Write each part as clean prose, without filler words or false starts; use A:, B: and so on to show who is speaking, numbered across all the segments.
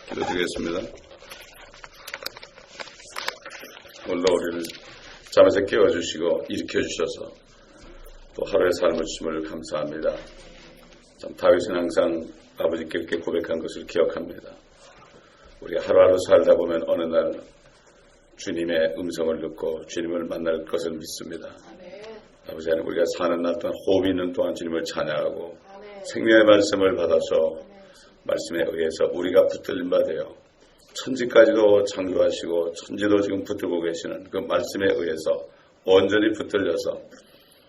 A: 기도드리겠습니다. 오늘도 우리를 잠에서 깨워주시고 일으켜주셔서 또 하루의 삶을 주심을 감사합니다. 참 다윗은 항상 아버지께 이렇게 고백한 것을 기억합니다. 우리가 하루하루 살다 보면 어느 날 주님의 음성을 듣고 주님을 만날 것을 믿습니다. 아버지 하나님, 우리가 사는 날 동안 호흡이 있는 동안 주님을 찬양하고 생명의 말씀을 받아서 말씀에 의해서 우리가 붙들린 바 되어 천지까지도 창조하시고 천지도 지금 붙들고 계시는 그 말씀에 의해서 온전히 붙들려서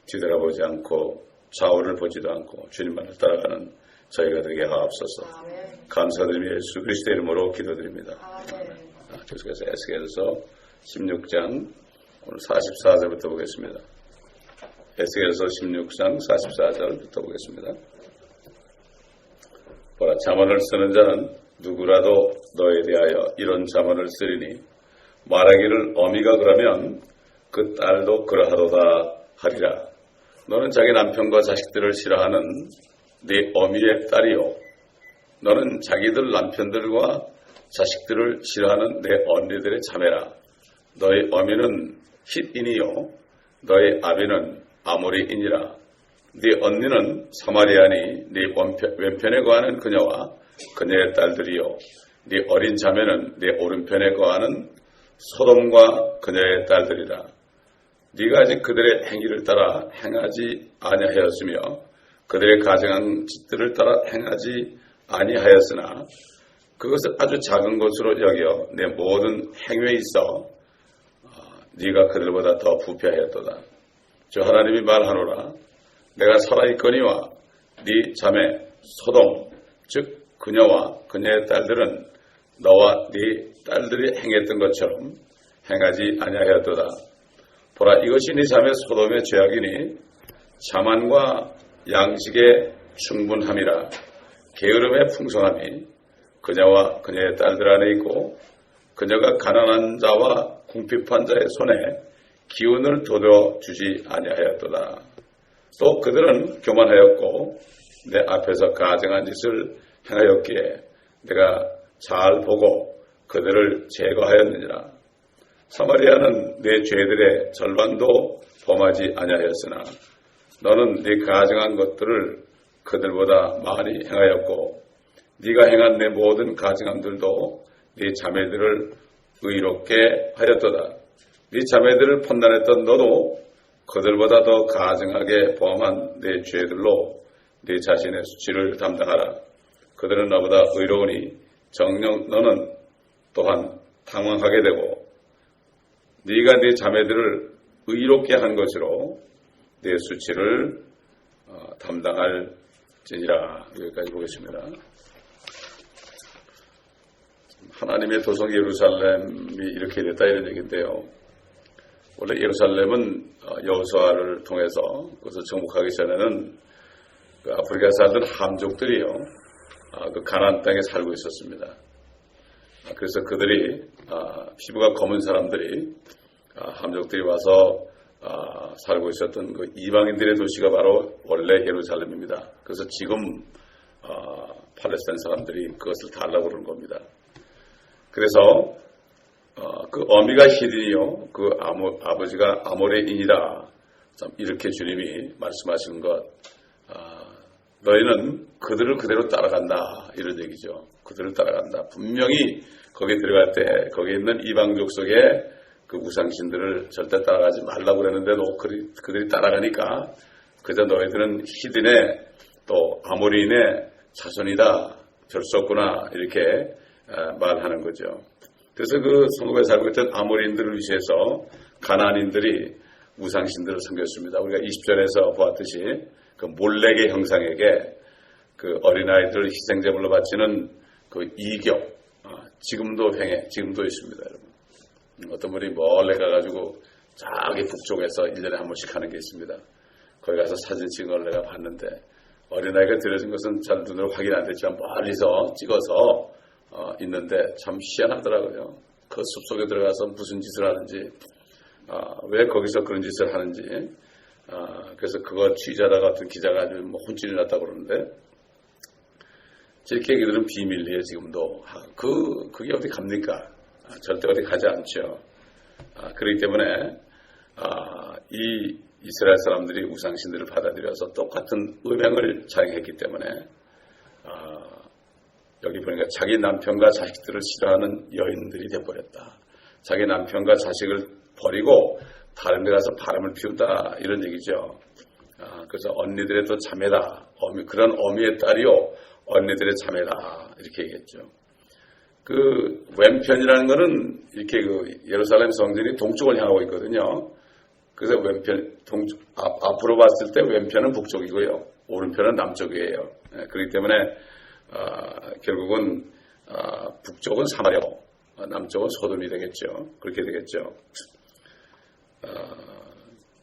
A: 뒤돌아보지 않고 좌우를 보지도 않고 주님만을 따라가는 저희가 되게 하옵소서. 감사드리며 예수 그리스도의 이름으로 기도드립니다. 계속해서 에스겔서 16장 오늘 44절부터 보겠습니다. 에스겔서 16장 44절부터 보겠습니다. 보라, 잠언을 쓰는 자는 누구라도 너에 대하여 이런 잠언을 쓰리니 말하기를 어미가 그러면 그 딸도 그러하도다 하리라. 너는 자기 남편과 자식들을 싫어하는 네 어미의 딸이요, 너는 자기들 남편들과 자식들을 싫어하는 내 언니들의 자매라. 너의 어미는 힛인이요 너의 아비는 아모리인이라. 네 언니는 사마리아니 네 왼편에 거하는 그녀와 그녀의 딸들이요, 네 어린 자매는 네 오른편에 거하는 소돔과 그녀의 딸들이라. 네가 아직 그들의 행위를 따라 행하지 아니하였으며 그들의 가증한 짓들을 따라 행하지 아니하였으나 그것을 아주 작은 것으로 여겨 내 모든 행위에 있어 네가 그들보다 더 부패하였도다. 주 하나님이 말하노라. 내가 살아있거니와 네 자매 소돔 즉 그녀와 그녀의 딸들은 너와 네 딸들이 행했던 것처럼 행하지 아니하였도다. 보라, 이것이 네 자매 소돔의 죄악이니 자만과 양식의 충분함이라. 게으름의 풍성함이 그녀와 그녀의 딸들 안에 있고 그녀가 가난한 자와 궁핍한 자의 손에 기운을 돋워주지 아니하였도다. 또 그들은 교만하였고 내 앞에서 가증한 짓을 행하였기에 내가 잘 보고 그들을 제거하였느니라. 사마리아는 내 죄들의 절반도 범하지 아니하였으나 너는 네 가증한 것들을 그들보다 많이 행하였고 네가 행한 내 모든 가증함들도 네 자매들을 의롭게 하였도다. 네 자매들을 판단했던 너도 그들보다 더 가증하게 범한 내 죄들로 네 자신의 수치를 담당하라. 그들은 너보다 의로우니 정녕 너는 또한 당황하게 되고 네가 네 자매들을 의롭게 한 것으로 네 수치를 담당할지니라. 여기까지 보겠습니다. 하나님의 도성 예루살렘이 이렇게 됐다 이런 얘기인데요. 원래 예루살렘은 여호수아를 통해서 그것을 정복하기 전에는 그 아프리카에 살던 함족들이요, 그 가나안 땅에 살고 있었습니다. 그래서 그들이 피부가 검은 사람들이 함족들이 와서 살고 있었던 그 이방인들의 도시가 바로 원래 예루살렘입니다. 그래서 지금 팔레스타인 사람들이 그것을 달라고 그러는 겁니다. 그래서 그 어미가 히딘이요, 그 아버지가 아모레인이라. 참 이렇게 주님이 말씀하시는 것, 너희는 그들을 그대로 따라간다 이런 얘기죠. 그들을 따라간다. 분명히 거기에 들어갈 때 거기에 있는 이방족 속에 그 우상신들을 절대 따라가지 말라고 그랬는데도 그들이 따라가니까 그저 너희들은 히딘의 또 아모리인의 자손이다, 별 수 없구나 이렇게 말하는 거죠. 그래서 그 성읍에 살고 있던 아모리인들을 위시해서 가나안인들이 우상신들을 섬겼습니다. 우리가 20절에서 보았듯이 그 몰렉의 형상에게 그 어린아이들을 희생제물로 바치는 그 이격, 지금도 지금도 있습니다, 여러분. 어떤 분이 멀리 가가지고 저기 북쪽에서 1년에 한 번씩 하는 게 있습니다. 거기 가서 사진 찍은 걸 내가 봤는데 어린아이가 들여진 것은 잘 눈으로 확인 안 됐지만 멀리서 찍어서 있는데 참 희한하더라고요. 그 숲속에 들어가서 무슨 짓을 하는지, 왜 거기서 그런 짓을 하는지, 그래서 그거 취재하다가 어떤 기자가 아주 혼쭐이 났다고 그러는데, 이렇게 얘기들은 비밀리에 지금도. 그게 어디 갑니까? 절대 어디 가지 않죠. 그렇기 때문에, 이 이스라엘 사람들이 우상신들을 받아들여서 똑같은 음행을 자행했기 때문에, 여기 보니까 자기 남편과 자식들을 싫어하는 여인들이 되어버렸다. 자기 남편과 자식을 버리고 다른 데 가서 바람을 피운다. 이런 얘기죠. 그래서 언니들의 또 자매다. 그런 어미의 딸이요. 언니들의 자매다. 이렇게 얘기했죠. 그 왼편이라는 거는 이렇게 예루살렘 성전이 동쪽을 향하고 있거든요. 그래서 왼편, 앞으로 봤을 때 왼편은 북쪽이고요. 오른편은 남쪽이에요. 그렇기 때문에, 결국은, 북쪽은 사마리아고, 남쪽은 소돔이 되겠죠. 그렇게 되겠죠.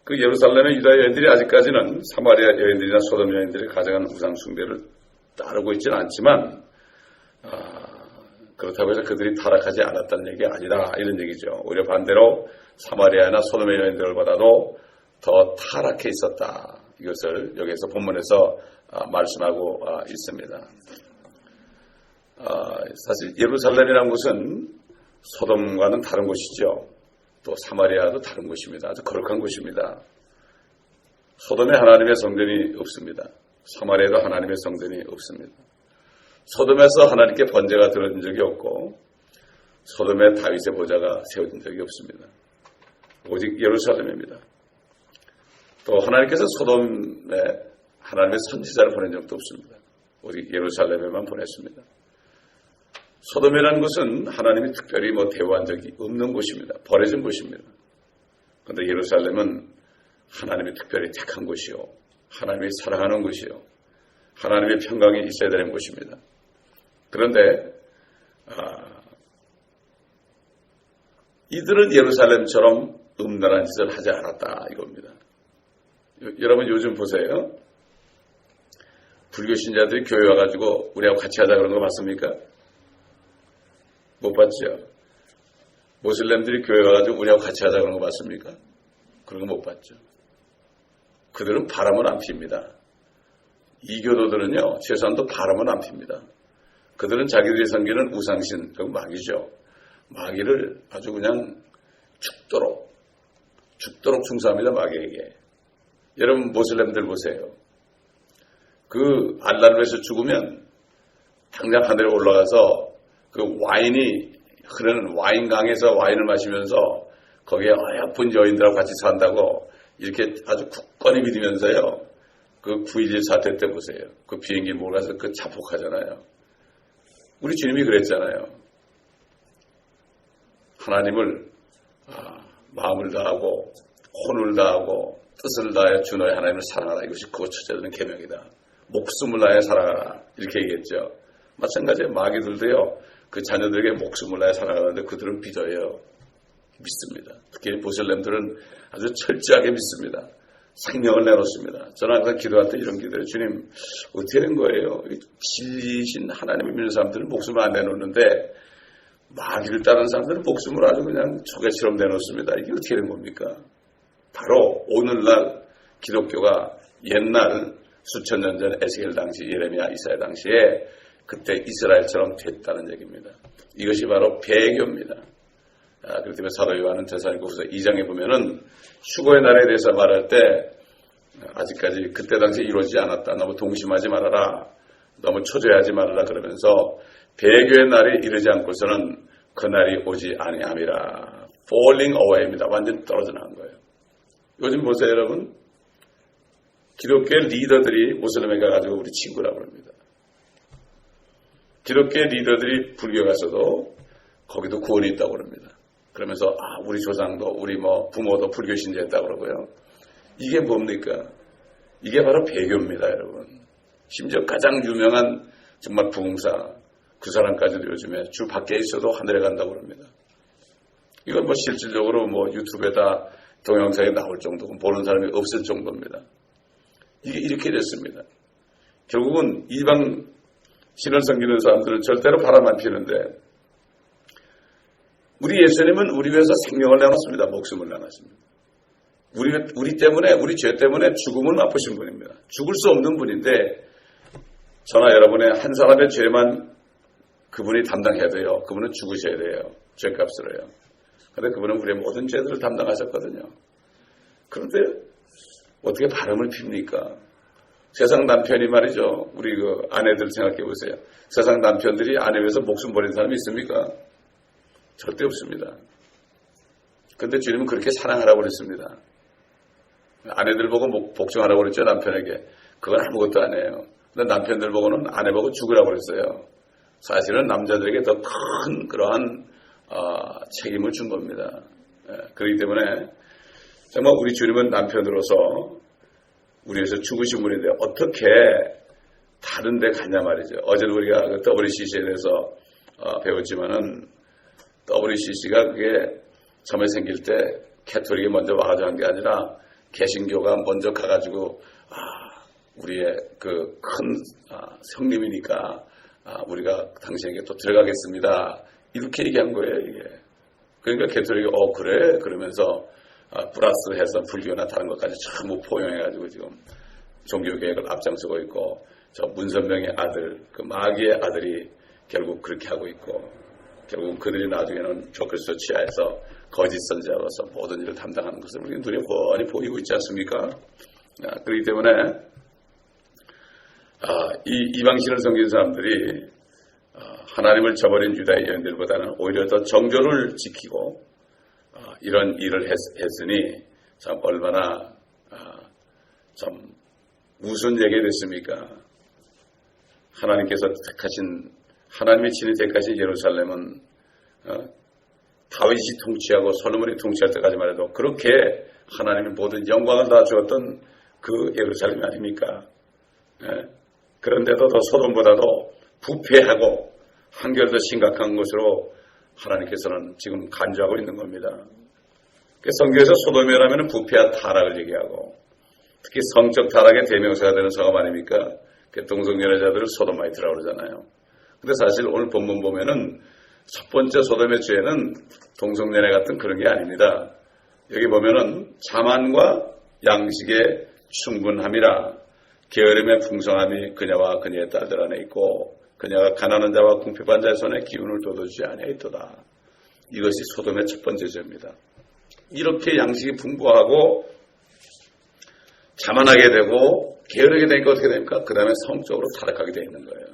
A: 그 예루살렘의 유다 여인들이 아직까지는 사마리아 여인들이나 소돔 여인들이 가져간 우상 숭배를 따르고 있지는 않지만, 그렇다고 해서 그들이 타락하지 않았다는 얘기가 아니다. 이런 얘기죠. 오히려 반대로 사마리아나 소돔의 여인들보다도 더 타락해 있었다. 이것을 여기에서 본문에서 말씀하고 있습니다. 사실 예루살렘이라는 곳은 소돔과는 다른 곳이죠. 또 사마리아도 다른 곳입니다. 아주 거룩한 곳입니다. 소돔에 하나님의 성전이 없습니다. 사마리아에도 하나님의 성전이 없습니다. 소돔에서 하나님께 번제가 들어진 적이 없고 소돔에 다윗의 보좌가 세워진 적이 없습니다. 오직 예루살렘입니다. 또 하나님께서 소돔에 하나님의 선지자를 보낸 적도 없습니다. 오직 예루살렘에만 보냈습니다. 소돔이라는 곳은 하나님이 특별히 대우한 적이 없는 곳입니다. 버려진 곳입니다. 그런데 예루살렘은 하나님이 특별히 택한 곳이요. 하나님이 사랑하는 곳이요. 하나님의 평강이 있어야 되는 곳입니다. 그런데 이들은 예루살렘처럼 음란한 짓을 하지 않았다 이겁니다. 여러분 요즘 보세요. 불교 신자들이 교회 와가지고 우리하고 같이 하자 그런 거 봤습니까? 못 봤죠. 모슬렘들이 교회 와가지고 우리하고 같이 하자 그런 거 봤습니까? 그런 거 못 봤죠. 그들은 바람은 안 핍니다. 이교도들은요, 최소한도 바람은 안 핍니다. 그들은 자기들이 섬기는 우상신, 그 마귀죠. 마귀를 아주 그냥 죽도록 충성합니다, 마귀에게. 여러분, 모슬렘들 보세요. 그 알라를 위해서 죽으면 당장 하늘에 올라가서 그 와인이 흐르는 와인강에서 와인을 마시면서 거기에 어여쁜 여인들하고 같이 산다고 이렇게 아주 굳건히 믿으면서요. 그 9.11 사태 때 보세요. 그 비행기 몰아서 그 자폭하잖아요. 우리 주님이 그랬잖아요. 하나님을 마음을 다하고 혼을 다하고 뜻을 다하여 주 너의 하나님을 사랑하라. 이것이 그거 첫째는 계명이다. 목숨을 다하여 사랑하라. 이렇게 얘기했죠. 마찬가지로 마귀들도요. 그 자녀들에게 목숨을 다하여 사랑하는데 그들은 빚어요. 믿습니다. 특히 모슬렘들은 아주 철저하게 믿습니다. 생명을 내놓습니다. 저는 항상 기도할 때 이런 기도해요. 주님, 어떻게 된 거예요? 진리신 하나님을 믿는 사람들은 목숨을 안 내놓는데 마귀를 따르는 사람들은 목숨을 아주 그냥 초계처럼 내놓습니다. 이게 어떻게 된 겁니까? 바로 오늘날 기독교가 옛날 수천 년 전 에스겔 당시, 예레미야, 이사야 당시에 그때 이스라엘처럼 됐다는 얘기입니다. 이것이 바로 배교입니다. 그렇기 때문에 사도 요한은 데살로니가후서 2장에 보면은 휴거의 날에 대해서 말할 때 아직까지 그때 당시에 이루어지지 않았다. 너무 동심하지 말아라. 너무 초조해하지 말아라. 그러면서 배교의 날이 이르지 않고서는 그 날이 오지 아니함이라. falling away입니다. 완전히 떨어져 나간 거예요. 요즘 보세요, 여러분. 기독교의 리더들이 모슬렘에 가가지고 우리 친구라고 합니다. 기독교의 리더들이 불교 가서도 거기도 구원이 있다고 그럽니다. 그러면서 우리 조상도 우리 부모도 불교 신자였다고 그러고요. 이게 뭡니까? 이게 바로 배교입니다, 여러분. 심지어 가장 유명한 정말 부흥사 그 사람까지도 요즘에 주 밖에 있어도 하늘에 간다고 그럽니다. 이건 실질적으로 유튜브에다 동영상에 나올 정도고 보는 사람이 없을 정도입니다. 이게 이렇게 됐습니다. 결국은 이방 신을 섬기는 사람들은 절대로 바람 안 피는데 우리 예수님은 우리 위해서 생명을 내놨습니다. 목숨을 내놨습니다. 우리 때문에, 우리 죄 때문에 죽음을 맛보신 분입니다. 죽을 수 없는 분인데 저나 여러분의 한 사람의 죄만 그분이 담당해야 돼요. 그분은 죽으셔야 돼요. 죄값으로요. 그런데 그분은 우리의 모든 죄들을 담당하셨거든요. 그런데 어떻게 바람을 핍니까? 세상 남편이 말이죠. 우리 그 아내들 생각해 보세요. 세상 남편들이 아내 위해서 목숨 버린 사람이 있습니까? 절대 없습니다. 그런데 주님은 그렇게 사랑하라고 그랬습니다. 아내들 보고 복종하라고 그랬죠. 남편에게. 그건 아무것도 아니에요. 근데 남편들 보고는 아내 보고 죽으라고 그랬어요. 사실은 남자들에게 더 큰 그러한 책임을 준 겁니다. 그렇기 때문에 정말 우리 주님은 남편으로서 우리 위해서 죽으신 분인데 어떻게 다른 데 가냐 말이죠. 어제도 우리가 그 WCC에 대해서 배웠지만은 WCC가 그게 처음에 생길 때 캐톨릭이 먼저 와가지고 한 게 아니라 개신교가 먼저 가가지고 우리의 그 큰 성님이니까 우리가 당신에게 또 들어가겠습니다. 이렇게 얘기한 거예요, 이게. 그러니까 캐톨릭이 그래? 그러면서 플러스해서 불교나 다른 것까지 전부 포용해가지고 지금 종교개혁을 앞장서고 있고 저 문선명의 아들, 그 마귀의 아들이 결국 그렇게 하고 있고 결국 그들이 나중에는 교크리스도 치하에서 거짓 선지자로서 모든 일을 담당하는 것을 우리 눈에 뻔히 보이고 있지 않습니까? 그렇기 때문에 이 이방신을 섬기는 사람들이 하나님을 저버린 유다의 여인들보다는 오히려 더 정조를 지키고 이런 일을 했으니 참 얼마나 참 무슨 얘기가 됐습니까? 하나님께서 택하신 하나님이 친히 택하신 예루살렘은 다윗이 통치하고 솔로몬이 통치할 때까지만 해도 그렇게 하나님이 모든 영광을 다 주었던 그 예루살렘이 아닙니까? 그런데도 더 소돔보다도 부패하고 한결 더 심각한 것으로 하나님께서는 지금 간주하고 있는 겁니다. 성경에서 소돔이라면 부패와 타락을 얘기하고 특히 성적 타락의 대명사가 되는 성읍 아닙니까? 동성연애자들을 소돔아이트라고 그러잖아요. 근데 사실 오늘 본문 보면은 첫 번째 소돔의 죄는 동성연애 같은 그런 게 아닙니다. 여기 보면은 자만과 양식의 충분함이라 게으름의 풍성함이 그녀와 그녀의 딸들 안에 있고 그녀가 가난한 자와 궁핍한 자의 손에 기운을 돋워주지 아니하였도다. 이것이 소돔의 첫 번째 죄입니다. 이렇게 양식이 풍부하고 자만하게 되고 게으르게 되니까 어떻게 됩니까? 그 다음에 성적으로 타락하게 되어 있는 거예요.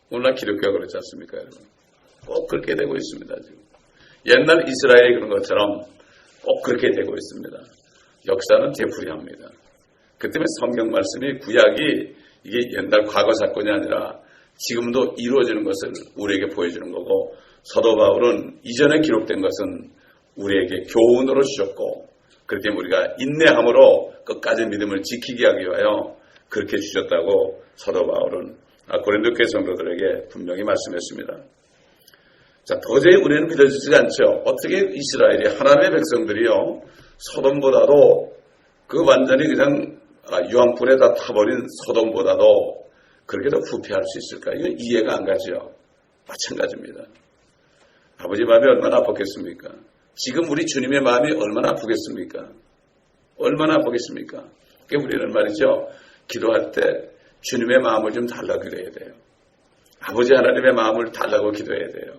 A: 오늘날 기독교가 그렇지 않습니까? 여러분? 꼭 그렇게 되고 있습니다. 지금. 옛날 이스라엘이 그런 것처럼 꼭 그렇게 되고 있습니다. 역사는 되풀이합니다. 그 때문에 성경 말씀이 구약이 이게 옛날 과거 사건이 아니라 지금도 이루어지는 것을 우리에게 보여주는 거고 사도 바울은 이전에 기록된 것은 우리에게 교훈으로 주셨고 그렇기 때문에 우리가 인내함으로 끝까지 믿음을 지키게 하기 위하여 그렇게 주셨다고 사도 바울은 고린도 교회 성도들에게 분명히 말씀했습니다. 자, 도저히 우리는 믿어지지 않죠. 어떻게 이스라엘이 하나님의 백성들이요 소돔보다도 그 완전히 그냥 유황불에 다 타버린 소돔보다도 그렇게 더 부패할 수 있을까? 이건 이해가 안 가죠. 마찬가지입니다. 아버지 마음이 얼마나 아팠겠습니까? 지금 우리 주님의 마음이 얼마나 아프겠습니까? 얼마나 아프겠습니까? 그러니까 우리는 말이죠. 기도할 때 주님의 마음을 좀 달라고 기도해야 돼요. 아버지 하나님의 마음을 달라고 기도해야 돼요.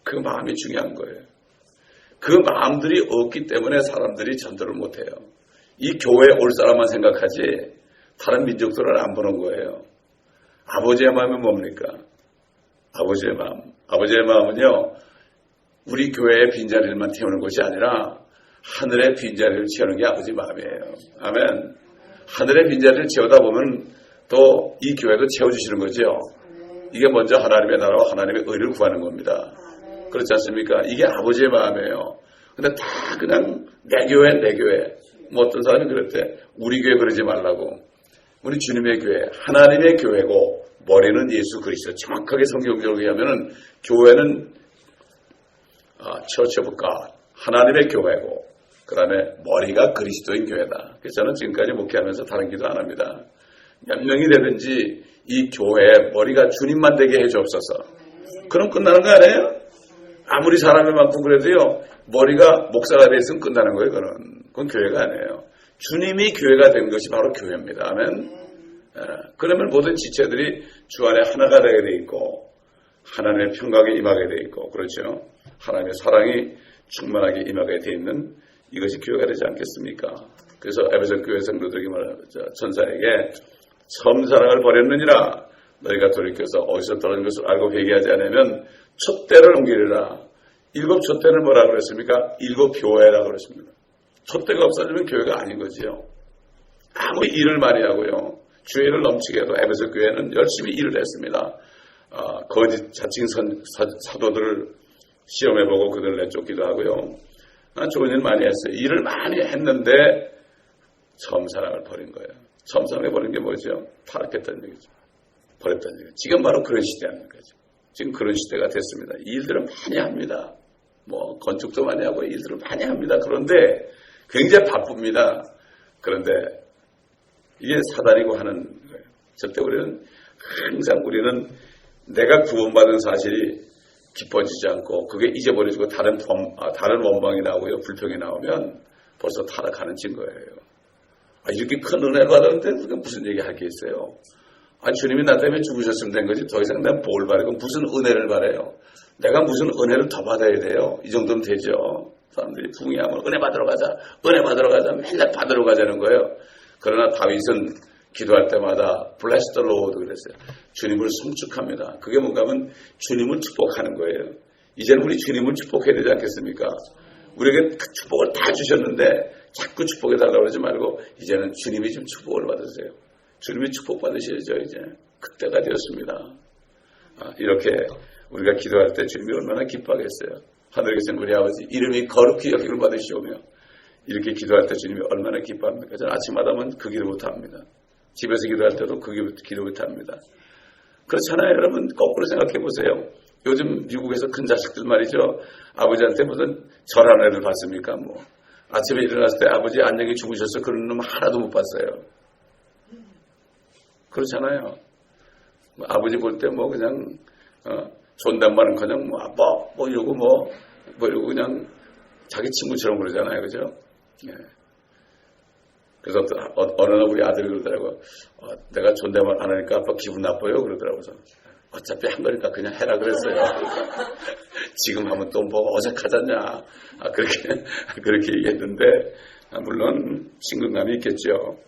A: 그 마음이 중요한 거예요. 그 마음들이 없기 때문에 사람들이 전도를 못해요. 이 교회에 올 사람만 생각하지 다른 민족들은 안 보는 거예요. 아버지의 마음이 뭡니까? 아버지의 마음. 아버지의 마음은요. 우리 교회의 빈자리만 태우는 것이 아니라 하늘의 빈자리를 채우는 게 아버지 마음이에요. 아멘. 하늘의 빈자리를 채우다 보면 또 이 교회도 채워주시는 거죠. 이게 먼저 하나님의 나라와 하나님의 의를 구하는 겁니다. 그렇지 않습니까? 이게 아버지의 마음이에요. 근데 다 그냥 내 교회, 내 교회. 뭐 어떤 사람이 그랬대. 우리 교회 그러지 말라고. 우리 주님의 교회, 하나님의 교회고 머리는 예수 그리스도. 정확하게 성경적으로 얘기하면은 교회는 Church of God, 하나님의 교회고 그 다음에 머리가 그리스도인 교회다. 그래서 저는 지금까지 목회하면서 다른 기도 안 합니다. 몇 명이 되든지 이 교회의 머리가 주님만 되게 해주옵소서. 그럼 끝나는 거 아니에요? 아무리 사람이 많고 그래도요. 머리가 목사가 돼 있으면 끝나는 거예요. 그건 교회가 아니에요. 주님이 교회가 된 것이 바로 교회입니다. 아멘. 그러면 모든 지체들이 주 안에 하나가 되게 돼 있고 하나님의 평강에 임하게 돼 있고 그렇죠. 하나님의 사랑이 충만하게 임하게 돼 있는 이것이 교회가 되지 않겠습니까? 그래서 에베소 교회 성도들에게 전사에게 처음 사랑을 버렸느니라 너희가 돌이켜서 어디서 떨어진 것을 알고 회개하지 않으면 촛대를 옮기리라. 7 촛대는 뭐라고 그랬습니까? 7 교회라고 그랬습니다. 촛대가 없어지면 교회가 아닌 거지요. 아무리 일을 많이 하고요. 주의를 넘치게 해도 에베소 교회는 열심히 일을 했습니다. 거짓 자칭 사도들을 시험해보고 그들을 내쫓기도 하고요. 좋은 일 많이 했어요. 일을 많이 했는데 처음 사랑을 버린 거예요. 처음 사랑을 버린 게 뭐죠? 타락했다는 얘기죠. 버렸다는 얘기죠. 지금 바로 그런 시대 아닙니까? 지금 그런 시대가 됐습니다. 일들은 많이 합니다. 뭐 건축도 많이 하고 일들을 많이 합니다. 그런데 굉장히 바쁩니다. 그런데 이게 사단이고 하는 거예요. 절대 우리는 내가 구원받은 사실이 기뻐지지 않고 그게 잊어버려지고 다른 원망이 나오고요. 불평이 나오면 벌써 타락하는 증거예요. 이렇게 큰 은혜를 받았는데 그게 무슨 얘기할 게 있어요. 주님이 나 때문에 죽으셨으면 된 거지 더 이상 내가 뭘 바라고 무슨 은혜를 바라요. 내가 무슨 은혜를 더 받아야 돼요. 이 정도면 되죠. 사람들이 부흥하면 은혜 받으러 가자. 맨날 받으러 가자는 거예요. 그러나 다윗은 기도할 때마다 bless the Lord 그랬어요. 주님을 송축합니다. 그게 뭔가 하면 주님을 축복하는 거예요. 이제는 우리 주님을 축복해야 되지 않겠습니까? 우리에게 그 축복을 다 주셨는데 자꾸 축복해달라고 그러지 말고 이제는 주님이 좀 축복을 받으세요. 주님이 축복받으셔야죠. 이제 그때가 되었습니다. 이렇게 우리가 기도할 때 주님이 얼마나 기뻐하겠어요. 하늘에 계신 우리 아버지 이름이 거룩히 여김을 받으시오며 이렇게 기도할 때 주님이 얼마나 기뻐합니까? 저는 아침마다 하면 그 기도부터 합니다. 집에서 기도할 때도 그 기도부터 합니다. 그렇잖아요. 여러분 거꾸로 생각해 보세요. 요즘 미국에서 큰 자식들 말이죠. 아버지한테 무슨 절하는 애들 봤습니까? 아침에 일어났을 때 아버지 안녕히 주무셨어 그런 놈 하나도 못 봤어요. 그렇잖아요. 아버지 볼 때 그냥 존댓말은 그냥 아빠 이러고 이러고 그냥 자기 친구처럼 그러잖아요. 그죠? 예. 그래서 어느 날 우리 아들이 그러더라고요. 내가 존댓말 안 하니까 아빠 기분 나빠요. 그러더라고요. 어차피 한 거니까 그냥 해라 그랬어요. 지금 하면 또 어색하잖냐. 그렇게 얘기했는데, 물론 친근감이 있겠죠.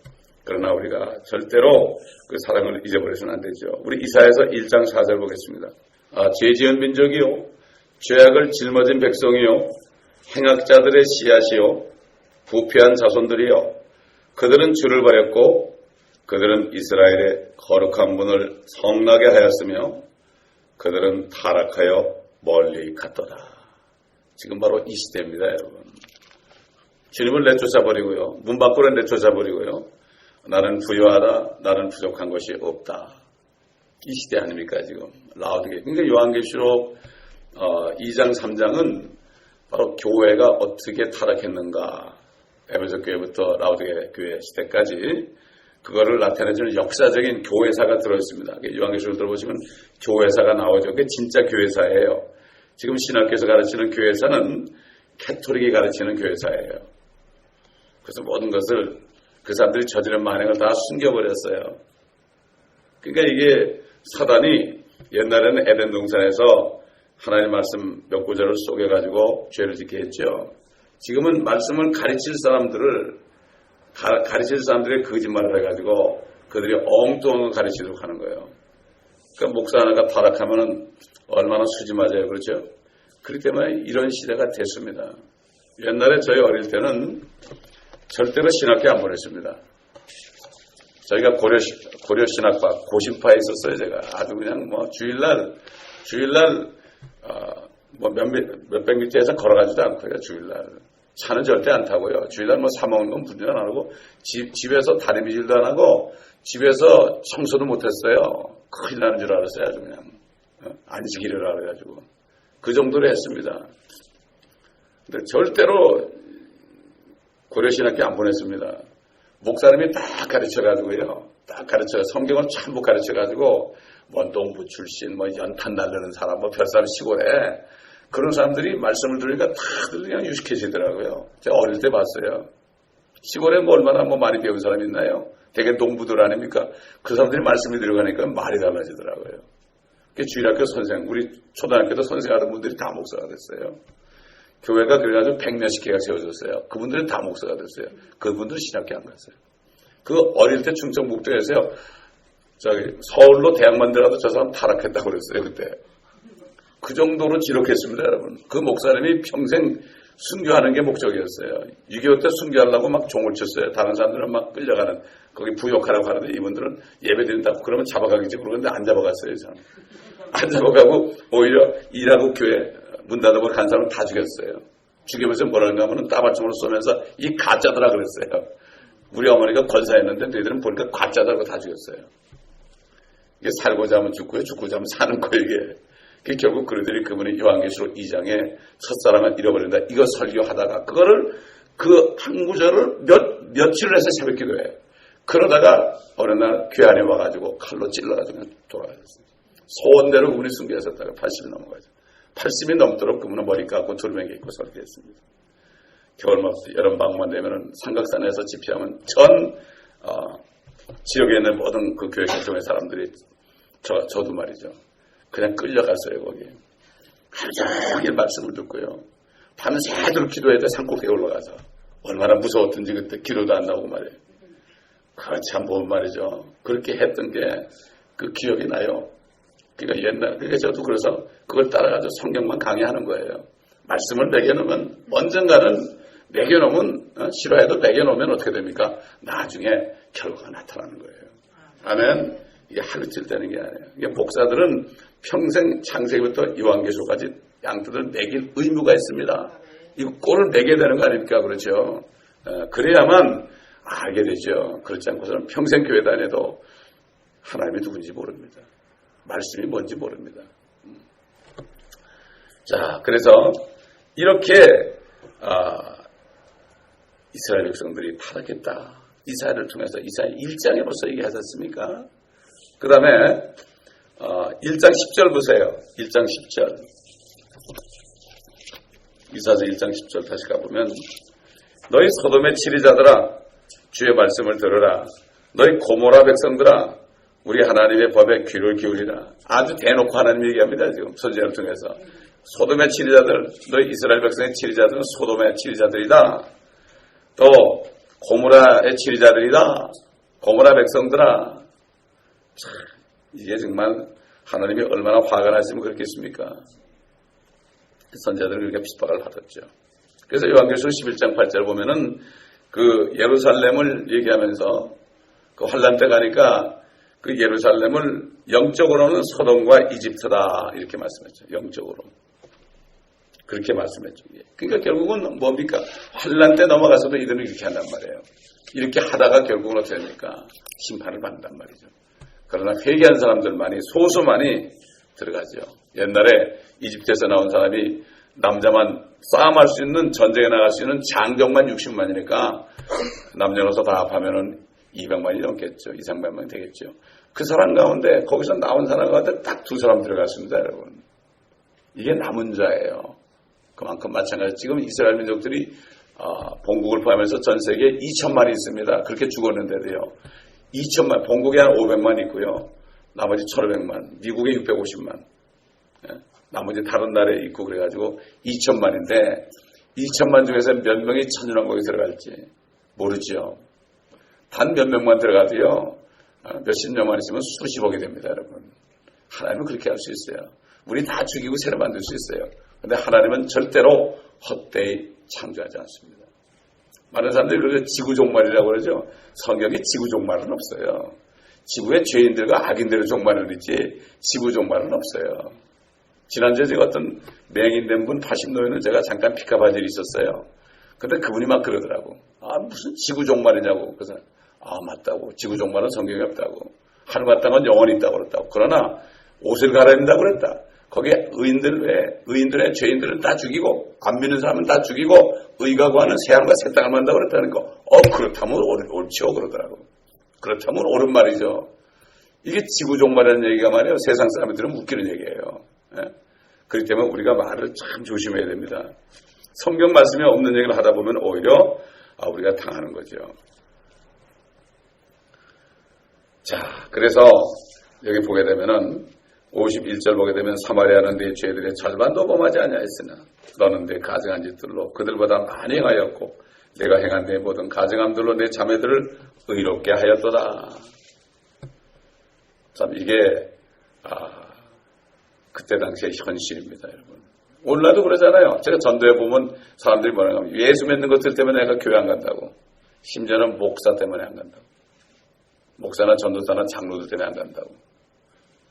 A: 그러나 우리가 절대로 그 사랑을 잊어버려서는 안 되죠. 우리 이사야서 1장 4절 보겠습니다. 죄 지은 민족이요. 죄악을 짊어진 백성이요. 행악자들의 씨앗이요. 부패한 자손들이요. 그들은 주를 버렸고 그들은 이스라엘의 거룩한 분을 성나게 하였으며 그들은 타락하여 멀리 갔도다. 지금 바로 이 시대입니다. 여러분. 주님을 내쫓아버리고요. 문 밖으로 내쫓아버리고요. 나는 부유하다. 나는 부족한 것이 없다. 이 시대 아닙니까 지금. 라우드게. 그러니까 요한계시록 2장 3장은 바로 교회가 어떻게 타락했는가. 에베소 교회부터 라우드게 교회 시대까지 그거를 나타내주는 역사적인 교회사가 들어있습니다. 요한계시록 들어보시면 교회사가 나오죠. 그게 진짜 교회사예요. 지금 신학교에서 가르치는 교회사는 캐톨릭이 가르치는 교회사예요. 그래서 모든 것을 그 사람들이 저지른 만행을 다 숨겨버렸어요. 그러니까 이게 사단이 옛날에는 에덴 동산에서 하나님 말씀 몇 구절을 속여가지고 죄를 짓게 했죠. 지금은 말씀을 가르칠 사람들의 거짓말을 해가지고 그들이 엉뚱한 걸 가르치도록 하는 거예요. 그러니까 목사 하나가 타락하면 얼마나 수지 맞아요. 그렇죠? 그렇기 때문에 이런 시대가 됐습니다. 옛날에 저희 어릴 때는 절대로 신학교 안 보냈습니다. 저희가 고려 신학파 고신파에 있었어요. 제가 아주 그냥 주일날 몇백 미터에서 걸어가지도 않고요. 주일날 차는 절대 안 타고요. 주일날 사 먹는 건 분명 안 하고 집에서 다리미질도 안 하고 집에서 청소도 못했어요. 큰일 나는 줄 알았어요. 아주 그냥 안식일을 알아가지고 그 정도로 했습니다. 근데 절대로 고려신학교 안 보냈습니다. 목사님이 딱 가르쳐가지고요. 성경을 전부 가르쳐가지고 원동부 출신, 연탄 날르는 사람, 별사람 시골에 그런 사람들이 말씀을 들으니까 다들 그냥 유식해지더라고요. 제가 어릴 때 봤어요. 시골에 뭐 얼마나 뭐 많이 배운 사람이 있나요? 되게 농부들 아닙니까? 그 사람들이 말씀이 들어가니까 말이 달라지더라고요. 주일학교 선생, 우리 초등학교도 선생하던 분들이 다 목사가 됐어요. 교회가 그래가지고 100몇십 개가 세워졌어요. 그분들은 다 목사가 됐어요. 그분들은 신학교 안 갔어요. 그 어릴 때 충청북도에서요. 서울로 대학만 들어가도 저 사람 타락했다고 그랬어요. 그때. 그 정도로 지록했습니다, 여러분. 그 목사님이 평생 순교하는 게 목적이었어요. 6.25 때 순교하려고 막 종을 쳤어요. 다른 사람들은 막 끌려가는, 거기 부역하라고 하는데 이분들은 예배 드린다고 그러면 잡아가겠지 그러는데 안 잡아갔어요, 참. 안 잡아가고 오히려 일하고 교회 문 닫아보고 간 사람은 다 죽였어요. 죽이면서 뭐라는가 하면 따발총으로 쏘면서 이 가짜더라 그랬어요. 우리 어머니가 권사였는데 너희들은 보니까 가짜다고 다 죽였어요. 이게 살고자 하면 죽고요, 죽고자 하면 사는 거예요, 이게. 결국 그들이 그분이 요한계시록 2장에 첫사랑을 잃어버린다. 이거 설교하다가 그거를 그 한 구절을 며칠을 해서 새벽 기도해요. 그러다가 어느 날 교회 안에 와가지고 칼로 찔러가지고 돌아가셨어요. 소원대로 그분이 순교하셨다가 80이 넘어가죠. 80이 넘도록 그분은 머리 깎고 두루맹이 입고 설교했습니다. 겨울만 여름방학만 되면은 삼각산에서 집회하면 전 지역에 있는 모든 그 교회 교통의 사람들이 저도 말이죠. 그냥 끌려갔어요, 거기. 하루 종일 말씀을 듣고요. 밤새도록 기도해도 산꼭대기에 올라가서. 얼마나 무서웠던지 그때 기도도 안 나오고 말이에요. 그거 참 보면 말이죠. 그렇게 했던 게 그 기억이 나요. 그러니까 그러니까 저도 그래서 그걸 따라가지고 성경만 강의하는 거예요. 말씀을 매겨놓으면 언젠가는 매겨놓으면 싫어해도 매겨놓으면 어떻게 됩니까? 나중에 결과가 나타나는 거예요. 아멘. 이게 하루 칠 때는 게 아니에요. 이게 목사들은 평생 창세기부터 요한계시록까지 양떼를 매길 의무가 있습니다. 이 꼴을 매게 되는 거 아닙니까? 그렇죠. 그래야만 알게 되죠. 그렇지 않고서는 평생 교회 다녀도 하나님이 누군지 모릅니다. 말씀이 뭔지 모릅니다. 자, 그래서 이렇게 이스라엘 백성들이 타락했다. 이사야를 통해서 이사야 1장에 벌써 얘기하셨습니까? 그 다음에 1장 10절 보세요. 1장 10절. 이사야 1장 10절 다시 가보면 너희 소돔의 치리자들아 주의 말씀을 들으라. 너희 고모라 백성들아 우리 하나님의 법에 귀를 기울이라. 아주 대놓고 하나님 얘기합니다. 지금 선지자를 통해서. 소돔의 치리자들, 너희 이스라엘 백성의 치리자들은 소돔의 치리자들이다. 또 고모라의 치리자들이다. 고모라 백성들아. 참, 이게 정말 하나님이 얼마나 화가 나시면 그렇겠습니까? 선지자들은 그렇게 핍박을 받았죠. 그래서 요한계시록 11장 8절 보면은 그 예루살렘을 얘기하면서 그 환란 때 가니까 그 예루살렘을 영적으로는 소돔과 이집트다 이렇게 말씀했죠. 영적으로. 그렇게 말씀했죠. 그러니까 결국은 뭡니까? 환란 때 넘어가서도 이들은 이렇게 한단 말이에요. 이렇게 하다가 결국은 어떻게 됩니까? 심판을 받는단 말이죠. 그러나 회개한 사람들만이 소수만이 들어가죠. 옛날에 이집트에서 나온 사람이 남자만 싸움할 수 있는 전쟁에 나갈 수 있는 장병만 60만이니까 남녀노소 다 합하면은 200만이 넘겠죠. 200만이 되겠죠. 그 사람 가운데 거기서 나온 사람 가운데 딱 두 사람 들어갔습니다, 여러분. 이게 남은 자예요. 그만큼 마찬가지. 지금 이스라엘 민족들이 본국을 포함해서 전 세계에 2천만이 있습니다. 그렇게 죽었는데도요. 2천만, 본국에 한 500만 있고요. 나머지 1,500만, 미국에 650만. 나머지 다른 나라에 있고 그래가지고 2천만인데 2천만 중에서 몇 명이 천년왕국에 들어갈지 모르죠. 단 몇 명만 들어가도요. 몇십 명만 있으면 수십억이 됩니다, 여러분. 하나님은 그렇게 할 수 있어요. 우리 다 죽이고 새로 만들 수 있어요. 그런데 하나님은 절대로 헛되이 창조하지 않습니다. 많은 사람들이 그렇게 지구종말이라고 그러죠. 성경에 지구종말은 없어요. 지구의 죄인들과 악인들의 종말은 있지 지구종말은 없어요. 지난주에 제가 어떤 맹인된 분 80노인은 제가 잠깐 피카바지에 있었어요. 근데 그분이 막 그러더라고. 무슨 지구종말이냐고. 그래서 맞다고. 지구종말은 성경에 없다고. 하늘과 땅은 영원히 있다고 그랬다고. 그러나 옷을 갈아입는다고 그랬다. 거기에 의인들의 죄인들은 다 죽이고 안 믿는 사람은 다 죽이고 의가 구하는 새하늘과 새 땅을 만든다고 그랬다는 거. 그렇다면 옳죠 그러더라고. 그렇다면 옳은 말이죠. 이게 지구종말이라는 얘기가 말이에요. 세상 사람들은 웃기는 얘기예요. 그렇기 때문에 우리가 말을 참 조심해야 됩니다. 성경 말씀이 없는 얘기를 하다 보면 오히려 우리가 당하는 거죠. 자, 그래서 여기 보게 되면은 51절 보게 되면 사마리아는 네 죄들의 절반도 범하지 아니하였으나 너는 내 가증한 짓들로 그들보다 많이 행하였고 내가 행한 내 모든 가증함들로 내 자매들을 의롭게 하였도다. 참 이게 그때 당시의 현실입니다, 여러분. 오늘날도 그러잖아요. 제가 전도에 보면 사람들이 뭐라고 하면 예수 믿는 것들 때문에 내가 교회 안 간다고. 심지어는 목사 때문에 안 간다고. 목사나 전도사나 장로들 때문에 안 간다고.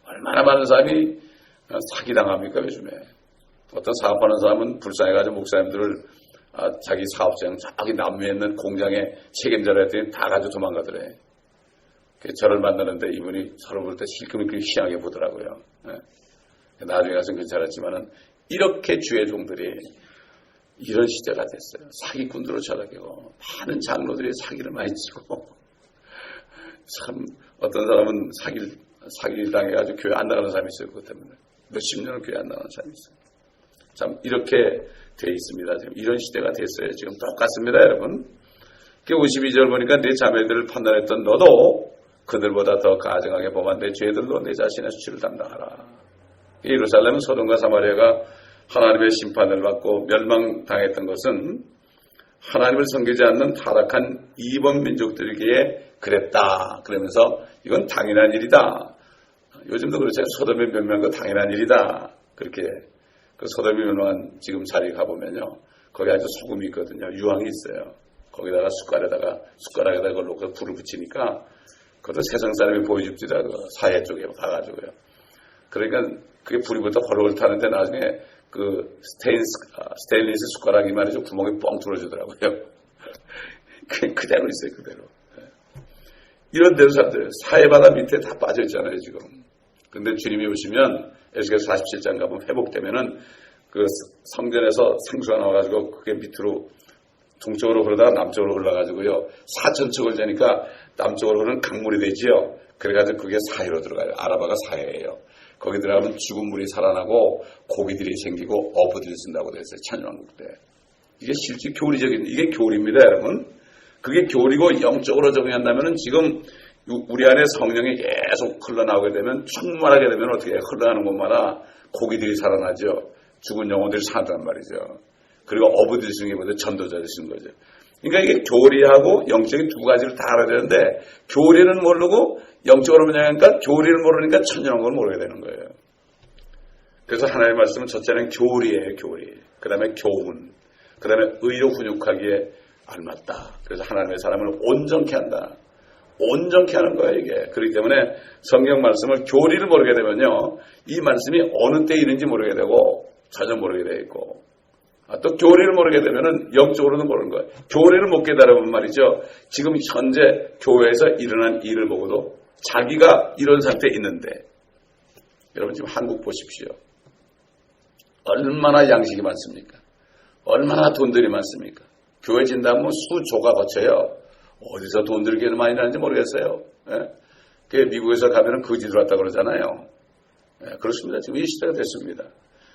A: 얼마나 많은 사람이 사기당합니까, 요즘에. 어떤 사업하는 사람은 불쌍해가지고 목사님들을 자기 사업장 저기 남미에 있는 공장의 책임자라 했더니 다 가지고 도망가더래. 저를 만나는데 이분이 서로 볼 때 실컷 희한하게 보더라고요. 나중에 가서는 괜찮았지만은 이렇게 주의 종들이 이런 시대가 됐어요. 사기꾼들로 전락하고 많은 장로들이 사기를 많이 치고 참 어떤 사람은 사기를 당해가지고 교회 안 나가는 사람이 있어요. 그것 때문에 몇십 년을 교회 안 나가는 사람이 있어요. 참 이렇게 돼 있습니다. 지금 이런 시대가 됐어요. 지금 똑같습니다, 여러분. 52절 보니까 내 자매들을 판단했던 너도 그들보다 더 가증하게 범한 내 죄들로 내 자신의 수치를 담당하라. 예루살렘, 소돔과 사마리아가 하나님의 심판을 받고 멸망당했던 것은 하나님을 섬기지 않는 타락한 이방 민족들에게 그랬다. 그러면서 이건 당연한 일이다. 요즘도 그렇죠. 소돔의 멸망도 당연한 일이다. 그렇게 그 소돔이 멸망한 지금 자리에 가보면요. 거기 아주 소금이 있거든요. 유황이 있어요. 거기다가 숟가락에다가 그걸 놓고 불을 붙이니까 그것도 세상 사람이 보여줍니다. 그 사해 쪽에 가가지고요. 그러니까 그게 불이 붙어 헐헐 타는데 나중에 그 스테인리스 숟가락이 말이죠. 구멍이 뻥 뚫어주더라고요. 그게 그대로 있어요. 그대로. 이런 데로 사람들 사해바다 밑에 다 빠져있잖아요. 지금. 근데 주님이 오시면 에스겔 47장 가보면 회복되면은 그 성전에서 생수가 나와가지고 그게 밑으로 동쪽으로 흐르다가 남쪽으로 흘러가지고요. 4,000척을 재니까 남쪽으로 흐르는 강물이 되지요. 그래가지고 그게 사해로 들어가요. 아라바가 사해예요. 거기 들어가면 죽은 물이 살아나고 고기들이 생기고 어부들이 쓴다고 됐어요. 천년왕국 때. 이게 실제 교리적인, 이게 교리입니다, 여러분. 그게 교리고 영적으로 적용한다면은 지금 우리 안에 성령이 계속 흘러나오게 되면 충만하게 되면 어떻게 흘러가는 곳마다 고기들이 살아나죠. 죽은 영혼들이 산단 말이죠. 그리고 어부들이 쓰는 게 뭐죠? 전도자들이 쓰는 거죠. 그러니까 이게 교리하고 영적인 두 가지를 다 알아야 되는데 교리는 모르고 영적으로 분양하니까 교리를 모르니까 천연왕국을 모르게 되는 거예요. 그래서 하나님의 말씀은 첫째는 교리예요. 교리. 그 다음에 교훈. 그 다음에 의로 훈육하기에 알맞다. 그래서 하나님의 사람을 온전케 한다. 온전케 하는 거예요, 이게. 그렇기 때문에 성경 말씀을 교리를 모르게 되면요. 이 말씀이 어느 때 있는지 모르게 되고 전혀 모르게 되어 있고 또 교리를 모르게 되면은 영적으로는 모르는 거예요. 교리를 못 깨달으면 말이죠. 지금 현재 교회에서 일어난 일을 보고도 자기가 이런 상태에 있는데 여러분 지금 한국 보십시오. 얼마나 양식이 많습니까? 얼마나 돈들이 많습니까? 교회 진다면 수조가 거쳐요. 어디서 돈들이 이렇게 많이 나는지 모르겠어요. 예? 미국에서 가면은 거지 들어왔다 그러잖아요. 예, 그렇습니다. 지금 이 시대가 됐습니다.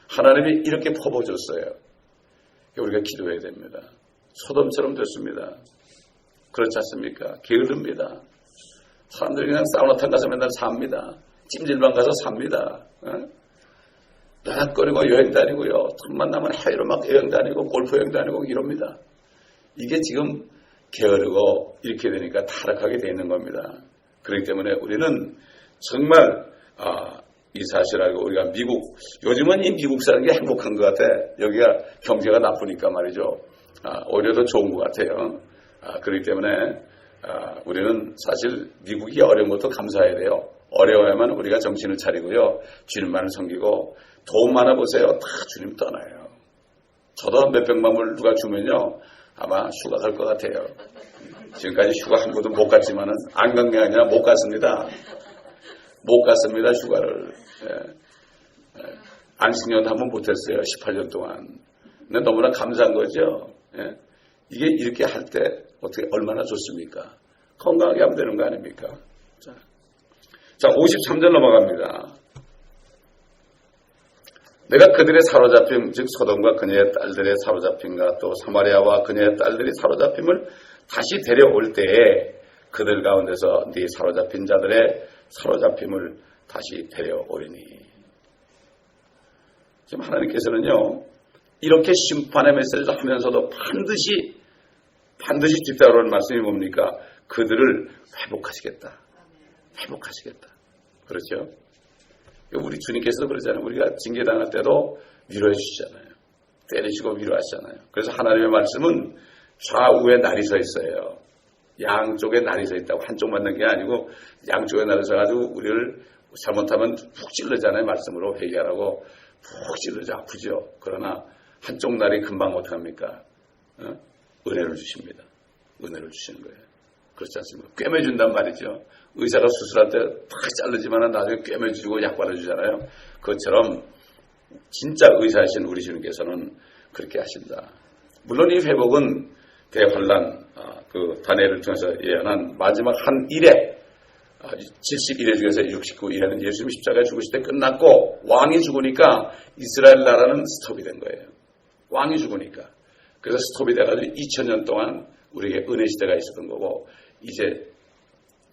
A: 하나님이 이렇게 퍼부어줬어요. 우리가 기도해야 됩니다. 소돔처럼 됐습니다. 그렇지 않습니까? 게으릅니다. 사람들이 그냥 사우나탕 가서 맨날 삽니다. 찜질방 가서 삽니다. 나락거리고 여행 다니고요. 틈만 나면 해외로 막 여행 다니고 골프 여행 다니고 이럽니다. 이게 지금 게으르고 이렇게 되니까 타락하게 되어 있는 겁니다. 그렇기 때문에 우리는 정말 이 사실 알고 우리가 요즘은 이 미국 사는 게 행복한 것 같아. 여기가 경제가 나쁘니까 말이죠. 오히려 더 좋은 것 같아요. 그렇기 때문에 우리는 사실 미국이 어려운 것도 감사해야 돼요. 어려워야만 우리가 정신을 차리고요. 주님만을 섬기고 돈 많아 보세요. 다 주님 떠나요. 저도 몇백만 불 누가 주면요. 아마 휴가 갈 것 같아요. 지금까지 휴가 한 번도 못 갔지만은 안 간 게 아니라 못 갔습니다. 못 갔습니다. 휴가를. 안식년도 한 번 못했어요. 18년 동안. 근데 너무나 감사한 거죠. 이게 이렇게 할 때 어떻게 얼마나 좋습니까? 건강하게 하면 되는 거 아닙니까? 자 53절 넘어갑니다. 내가 그들의 사로잡힘, 즉 소돔과 그녀의 딸들의 사로잡힘과 또 사마리아와 그녀의 딸들이 사로잡힘을 다시 데려올 때에 그들 가운데서 네 사로잡힌 자들의 사로잡힘을 다시 데려오리니. 지금 하나님께서는요, 이렇게 심판의 메시지를 하면서도 반드시 뒤따라오는 말씀이 뭡니까? 그들을 회복하시겠다. 회복하시겠다. 그렇죠? 우리 주님께서도 그러잖아요. 우리가 징계당할 때도 위로해 주시잖아요. 때리시고 위로하시잖아요. 그래서 하나님의 말씀은 좌우에 날이 서 있어요. 양쪽에 날이 서 있다고. 한쪽만 있는 게 아니고 양쪽에 날이 서가지고 우리를 잘못하면 푹 찔르잖아요. 말씀으로 회개하라고 푹 찔르죠. 아프죠. 그러나 한쪽 날이 금방 어떡합니까? 은혜를 주십니다. 은혜를 주시는 거예요. 그렇지 않습니까? 꿰매준단 말이죠. 의사가 수술할 때 탁 자르지만 나중에 꿰매주고 약 발라주잖아요. 그것처럼 진짜 의사이신 우리 주님께서는 그렇게 하신다. 물론 이 회복은 대환란, 그 다니엘을 통해서 예언한 마지막 한 일에 71회 중에서 69일에는 예수님이 십자가에 죽으실 때 끝났고 왕이 죽으니까 이스라엘 나라는 스톱이 된 거예요. 왕이 죽으니까. 그래서 스톱이 돼가지고 2000년 동안 우리에게 은혜 시대가 있었던 거고 이제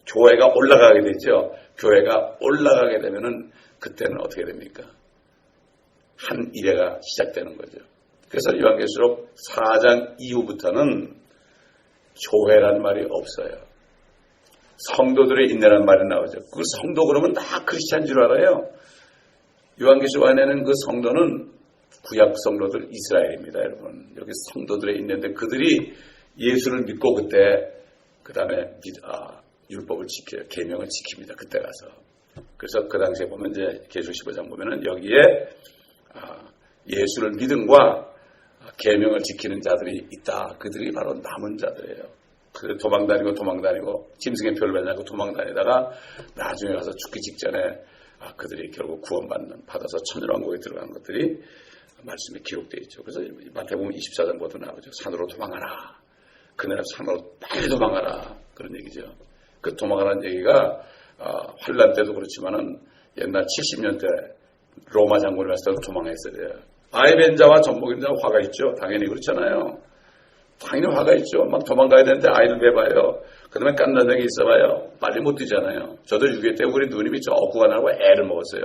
A: 교회가 올라가게 됐죠. 교회가 올라가게 되면은 그때는 어떻게 됩니까? 한 일회가 시작되는 거죠. 그래서 요한계시록 4장 이후부터는 교회란 말이 없어요. 성도들의 인내란 말이 나오죠. 그 성도 그러면 다 크리스찬인 줄 알아요. 요한계시록 안에는 그 성도는 구약 성도들 이스라엘입니다, 여러분. 여기 성도들의 인내인데 그들이 예수를 믿고 그때 그 다음에 율법을 지켜요. 계명을 지킵니다. 그때 가서. 그래서 그 당시에 보면 이제 계시록 15장 보면은 여기에 예수를 믿음과 계명을 지키는 자들이 있다. 그들이 바로 남은 자들이에요. 그들 도망다니고 짐승의 표를 받냐고 도망다니다가 나중에 가서 죽기 직전에 그들이 결국 받아서 천년왕국에 들어간 것들이 말씀에 기록되어 있죠. 그래서 마태복음 24장 보도 나오죠. 산으로 도망하라. 그날 산으로 빨리 도망하라. 그런 얘기죠. 그 도망하라는 얘기가 환란 때도 그렇지만은 옛날 70년 때 로마 장군을 했을 때도 도망했어요. 아이벤 자와 전복인 자와 화가 있죠. 당연히 그렇잖아요. 당연히 화가 있죠. 막 도망가야 되는데 아이를 베봐요. 그 다음에 깐난쟁이 있어봐요. 빨리 못 뛰잖아요. 저도 6.25 때 우리 누님이 저 업구가 나고 애를 먹었어요.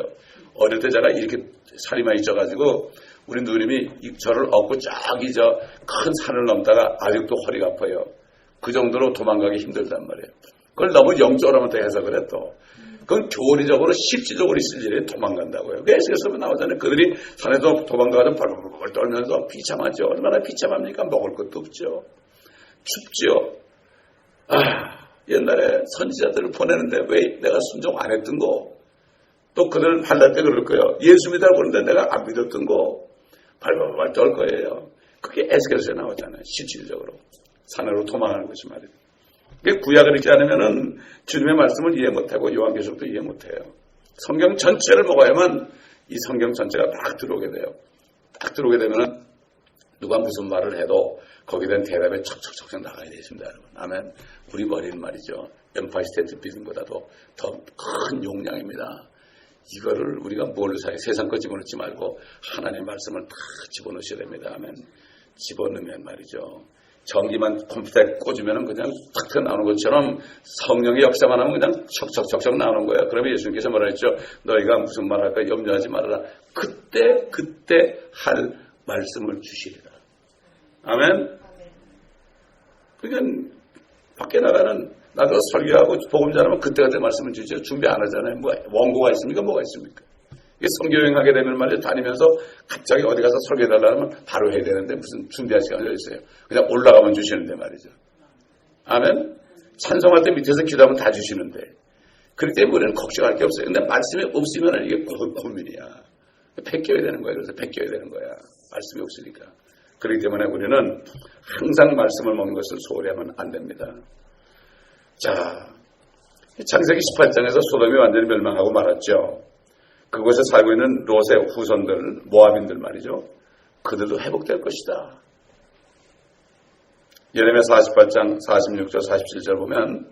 A: 어릴 때 제가 이렇게 살이 많이 쪄가지고 우리 누님이 저를 업고 저기 저 큰 산을 넘다가 아직도 허리가 아파요. 그 정도로 도망가기 힘들단 말이에요. 그걸 너무 영적으로 해서 그래 또. 그건 교리적으로 실질적으로 있을 일에 도망간다고요. 그 에스겔서에 나오잖아요. 그들이 산에서 도망가서 벌벌 떨면서 비참하죠. 얼마나 비참합니까? 먹을 것도 없죠. 춥죠. 옛날에 선지자들을 보내는데 왜 내가 순종 안 했던 거? 또 그들 환난 때 그럴 거예요. 예수 믿으라고 그러는데 내가 안 믿었던 거. 발발발 떨 거예요. 그게 에스겔서에 나오잖아요. 실질적으로. 산으로 도망하는 것이 말이에요. 구약을 읽지 않으면은 주님의 말씀을 이해 못하고 요한계시록도 이해 못해요. 성경 전체를 먹어야만 이 성경 전체가 딱 들어오게 돼요. 딱 들어오게 되면은 누가 무슨 말을 해도 거기에 대한 대답에 척척척척 나가야 되십니다, 여러분. 아멘. 우리 머리는 말이죠. 엠파이 스테이트 빌딩보다도 더 큰 용량입니다. 이거를 우리가 뭘로 사요? 세상 거 집어넣지 말고 하나님의 말씀을 다 집어넣으셔야 됩니다. 아멘. 집어넣으면 말이죠. 전기만 컴퓨터에 꽂으면 그냥 탁 나오는 것처럼 성령의 역사만 하면 그냥 척척척척 나오는 거예요. 그러면 예수님께서 뭐라 했죠? 너희가 무슨 말 할까 염려하지 말아라. 그때 할 말씀을 주시리라. 아멘? 그러니까 밖에 나가는 나도 설교하고 복음 전하면 그때 말씀을 주죠. 준비 안 하잖아요. 뭐 원고가 있습니까? 뭐가 있습니까? 이게 선교여행하게 되면 말이죠. 다니면서 갑자기 어디 가서 설교해달라면 바로 해야 되는데 무슨 준비할 시간이 있어요. 그냥 올라가면 주시는데 말이죠. 아멘? 찬송할 때 밑에서 기도하면 다 주시는데. 그렇기 때문에 우리는 걱정할 게 없어요. 근데 말씀이 없으면 이게 고민이야. 베껴야 되는 거예요. 그래서 베껴야 되는 거야. 말씀이 없으니까. 그렇기 때문에 우리는 항상 말씀을 먹는 것을 소홀히 하면 안 됩니다. 자, 창세기 18장에서 소돔이 완전히 멸망하고 말았죠. 그곳에 살고 있는 롯의 후손들, 모압인들 말이죠. 그들도 회복될 것이다. 예레미야 48장 46절 47절 보면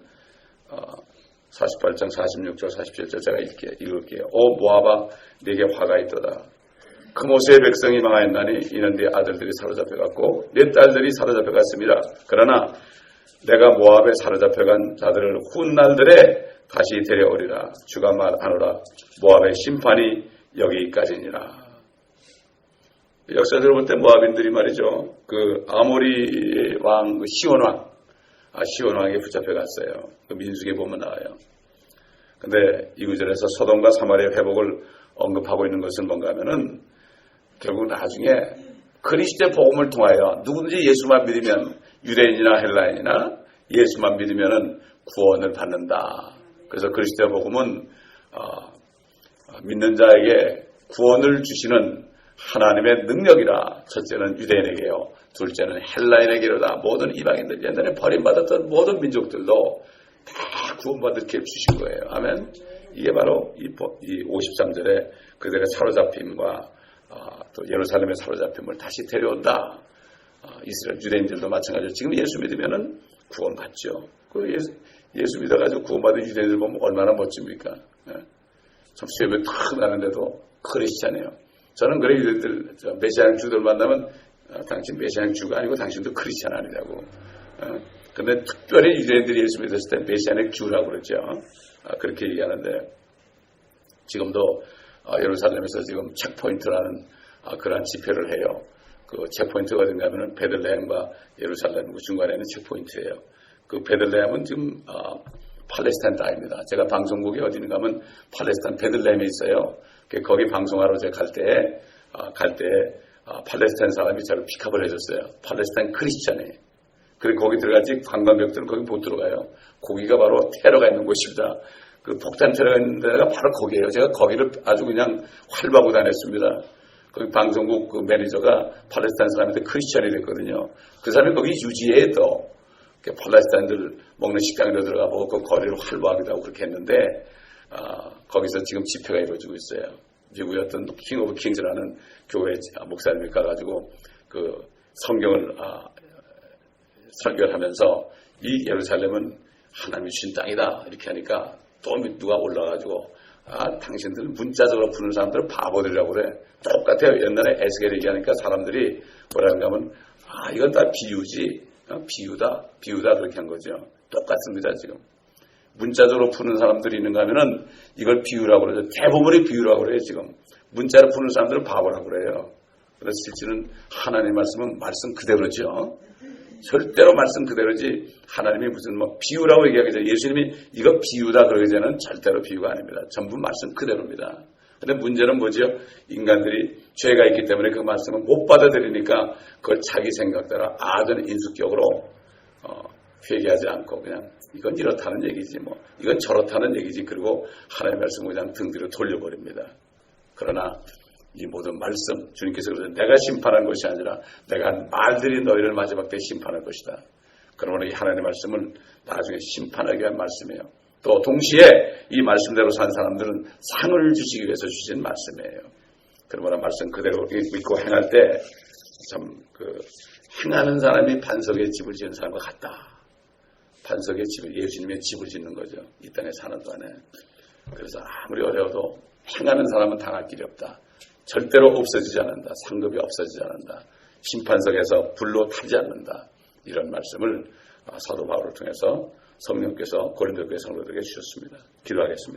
A: 48장 46절 47절 제가 읽을게요. 오 모압아 내게 화가 있도다. 그모스의 백성이 망하였나니 이는 네 아들들이 사로잡혀갔고 네 딸들이 사로잡혀갔습니다. 그러나 내가 모압에 사로잡혀간 자들을 훗날들에 다시 데려오리라. 주가 말하노라. 모압의 심판이 여기까지니라. 역사적으로 볼 때 모압인들이 말이죠. 그 아모리 왕, 시온 왕, 시온 왕에 붙잡혀갔어요. 그 민수기에 보면 나와요. 근데 이 구절에서 소돔과 사마리아 회복을 언급하고 있는 것은 뭔가 하면은 결국 나중에 그리스도의 복음을 통하여 누구든지 예수만 믿으면 유대인이나 헬라인이나 예수만 믿으면은 구원을 받는다. 그래서 그리스도의 복음은 믿는 자에게 구원을 주시는 하나님의 능력이라. 첫째는 유대인에게요. 둘째는 헬라인에게로다. 모든 이방인들, 옛날에 버림받았던 모든 민족들도 다 구원받을 기회를 주신 거예요. 아멘. 이게 바로 이 53절에 그들의 사로잡힘과 또 예루살렘의 사로잡힘을 다시 데려온다. 이스라엘 유대인들도 마찬가지로 지금 예수 믿으면은 구원받죠. 그 예수 믿어가지고 구원받은 유대인들 보면 얼마나 멋집니까? 참 수염이 탁 나는데도 크리스찬이에요. 저는 그래 유대인들 메시아nik 주들 만나면 당신 메시아nik 주가 아니고 당신도 크리스찬 아니라고. 근데 특별히 유대인들이 예수 믿었을 때 메시아nik 주라고 그러죠. 그렇게 얘기하는데 지금도 예루살렘에서 지금 체크포인트라는 그러한 집회를 해요. 그 체크포인트가 어딘가 하면은 베들레헴과 예루살렘 그 중간에 있는 체크포인트예요. 그 베들레헴은 지금 팔레스타인 땅입니다. 제가 방송국이 어디인가 하면 팔레스타인 베들레헴에 있어요. 거기 방송하러 제가 갈 때 팔레스타인 사람이 저를 픽업을 해줬어요. 팔레스타인 크리스찬이. 그리고 거기 들어가지 관광객들은 거기 못 들어가요. 거기가 바로 테러가 있는 곳입니다. 그 폭탄 테러가 있는 데가 바로 거기에요. 제가 거기를 아주 그냥 활보하고 다녔습니다. 거기 방송국 그 매니저가 팔레스타인 사람인데 크리스찬이 됐거든요. 그 사람이 거기 유지에 또 팔레스타인들 먹는 식당에 들어가 보고 그 거리를 활보하기도 하고 그렇게 했는데 거기서 지금 집회가 이루어지고 있어요. 미국의 어떤 킹 오브 킹즈라는 교회 목사님이 가가지고 그 성경을 설교를 하면서 이 예루살렘은 하나님이 주신 땅이다 이렇게 하니까 또 누가 올라가지고 당신들 문자적으로 부르는 사람들은 바보들이라고 그래. 똑같아요. 옛날에 에스겔 얘기하니까 사람들이 뭐라는가 하면 이건 다 비유지. 비유다 그렇게 한 거죠. 똑같습니다 지금. 문자적으로 푸는 사람들이 있는가 하면은 이걸 비유라고 그러죠. 대부분이 비유라고 그래요 지금. 문자로 푸는 사람들은 바보라고 그래요. 그래서 실제는 하나님의 말씀은 말씀 그대로죠. 절대로 말씀 그대로지 하나님이 무슨 비유라고 얘기하겠죠. 예수님이 이거 비유다 그러기 전에는 절대로 비유가 아닙니다. 전부 말씀 그대로입니다. 근데 문제는 뭐죠? 인간들이 죄가 있기 때문에 그 말씀을 못 받아들이니까 그걸 자기 생각대로 아전 인수격으로 회개하지 않고 그냥 이건 이렇다는 얘기지 이건 저렇다는 얘기지 그리고 하나님의 말씀을 그냥 등 뒤로 돌려버립니다. 그러나 이 모든 말씀 주님께서 그러죠. 내가 심판한 것이 아니라 내가 한 말들이 너희를 마지막 때 심판할 것이다. 그러므로 이 하나님의 말씀은 나중에 심판하게 한 말씀이에요. 또 동시에 이 말씀대로 산 사람들은 상을 주시기 위해서 주신 말씀이에요. 그러므로 말씀 그대로 믿고 행할 때 참 행하는 사람이 반석에 집을 지은 사람과 같다. 반석에 집을 예수님의 집을 짓는 거죠. 이 땅에 사는 동안에. 그래서 아무리 어려워도 행하는 사람은 당할 길이 없다. 절대로 없어지지 않는다. 상급이 없어지지 않는다. 심판석에서 불로 타지 않는다. 이런 말씀을 사도 바울을 통해서 성령께서 고린도 교회 성도들에게 주셨습니다. 기도하겠습니다.